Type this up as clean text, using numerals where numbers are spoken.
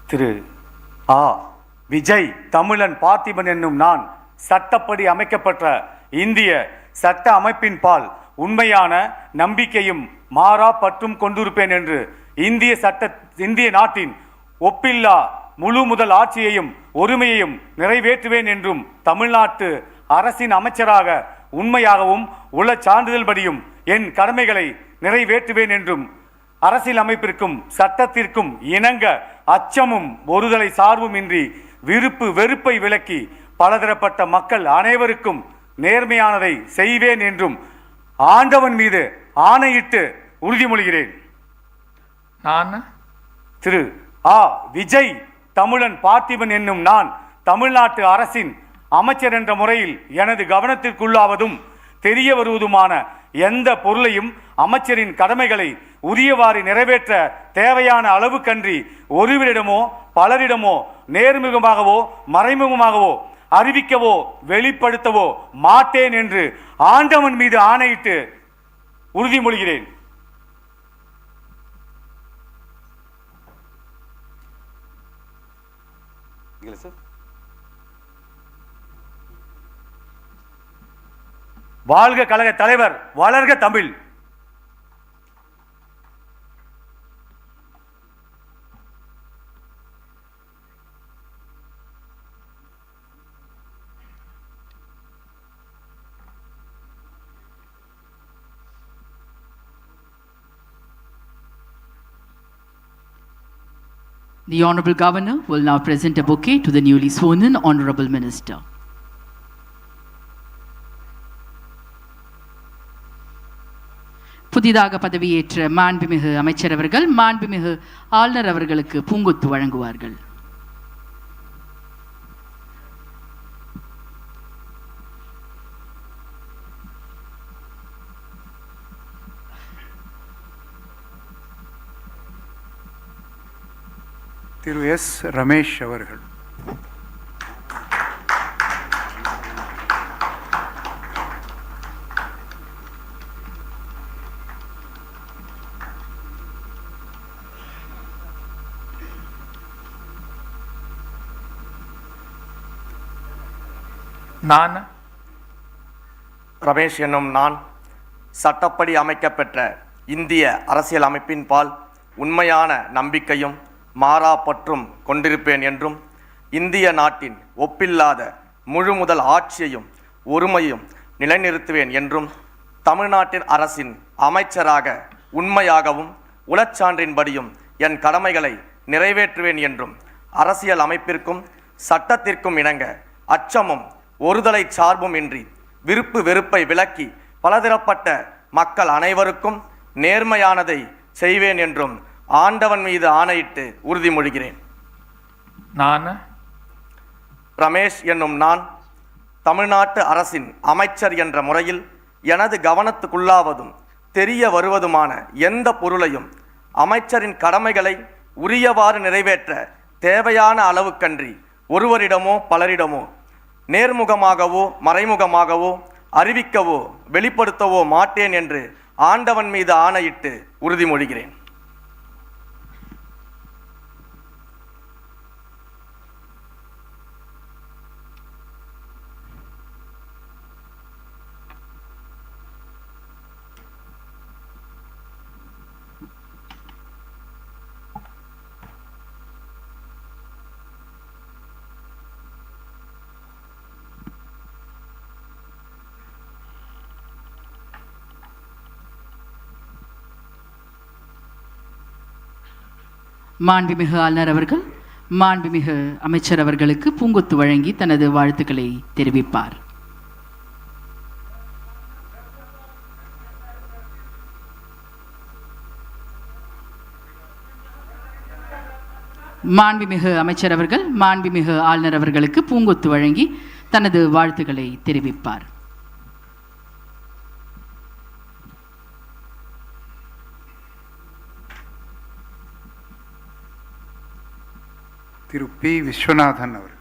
திரு ஆ. விஜய் தமிழன் பார்த்திபன் என்னும் நான் சட்டப்படி அமைக்கப்பட்ட இந்திய சட்ட அமைப்பின் பால் உண்மையான நம்பிக்கையும் மாறா பற்றும் கொண்டிருப்பேன் என்று இந்திய நாட்டின் ஒப்பில்லா முழு முதல் ஆட்சியையும் ஒருமையையும் நிறைவேற்றுவேன் என்றும் தமிழ்நாட்டு அரசின் அமைச்சராக உண்மையாகவும் உள்ள சான்றிதழ் படியும் என் கடமைகளை நிறைவேற்றுவேன் என்றும் அரசியல் அமைப்பிற்கும் சட்டத்திற்கும் இணங்க அச்சமும் ஒருதலை சார்பும் இன்றி விருப்பு வெறுப்பை விலக்கி பலதரப்பட்ட மக்கள் அனைவருக்கும் நேர்மையானதை செய்வேன் என்றும் ஆண்டவன் மீது ஆணையிட்டு உறுதிமொழிகிறேன். நான் திரு ஆ. விஜய் தமிழன் பார்த்திபன் என்னும் நான் தமிழ்நாட்டு அரசின் அமைச்சர் என்ற முறையில் எனது கவனத்திற்குள்ளாவதும் தெரிய வருவதுமான எந்த பொருளையும் அமைச்சரின் கடமைகளை உரியவாறு நிறைவேற்ற தேவையான அளவுக்கன்றி ஒருவரிடமோ பலரிடமோ நேர்முகமாகவோ மறைமுகமாகவோ அறிவிக்கவோ வெளிப்படுத்தவோ மாட்டேன் என்று ஆண்டவன் மீது ஆணையிட்டு உறுதிமொழிகிறேன். வாழ்க கழக தலைவர், வளர்க Tamil. The Honourable Governor will now present a bouquet to the newly sworn-in Honourable Minister. புதிதாக பதவியேற்ற மாண்புமிகு அமைச்சர் அவர்கள் மாண்புமிகு ஆளுநர் அவர்களுக்கு பூங்கொத்து வழங்குவார்கள். திரு எஸ். ரமேஷ் அவர்கள். நான் ரமேஷ் என்னும் நான் சட்டப்படி அமைக்கப்பெற்ற இந்திய அரசியல் அமைப்பின் பால் உண்மையான நம்பிக்கையும் மாறா பற்றும் கொண்டிருப்பேன் என்றும் இந்திய நாட்டின் ஒப்பில்லாத முழு முதல் ஆட்சியையும் ஒருமையும் நிலைநிறுத்துவேன் என்றும் தமிழ்நாட்டின் அரசின் அமைச்சராக உண்மையாகவும் உளச்சான்றின்படியும் என் கடமைகளை நிறைவேற்றுவேன் என்றும் அரசியல் அமைப்பிற்கும் சட்டத்திற்கும் இணங்க அச்சமும் ஒருதலை சார்பும் இன்றி விருப்பு வெறுப்பை விலக்கி பலதரப்பட்ட மக்கள் அனைவருக்கும் நேர்மையானதை செய்வேன் என்றும் ஆண்டவன் மீது ஆணையிட்டு உறுதிமொழிகிறேன். நான் ரமேஷ் என்னும் நான் தமிழ்நாட்டு அரசின் அமைச்சர் என்ற முறையில் எனது கவனத்துக்குள்ளாவதும் தெரிய வருவதுமான எந்த பொருளையும் அமைச்சரின் கடமைகளை உரியவாறு நிறைவேற்ற தேவையான அளவுக்கன்றி ஒருவரிடமோ பலரிடமோ நேர்முகமாகவோ மறைமுகமாகவோ அறிவிக்கவோ வெளிப்படுத்தவோ மாட்டேன் என்று ஆண்டவன் மீது ஆணையிட்டு உறுதிமொழிகிறேன். மாண்புமிகு ஆளுநர் அவர்கள் மாண்புமிகு அமைச்சர் அவர்களுக்கு பூங்கொத்து வழங்கி தனது வாழ்த்துக்களை தெரிவிப்பார். மாண்புமிகு அமைச்சர் அவர்கள் மாண்புமிகு ஆளுநர் அவர்களுக்கு பூங்கொத்து வழங்கி தனது வாழ்த்துக்களை தெரிவிப்பார். திரு பி. விஸ்வநாதன் அவர்கள்.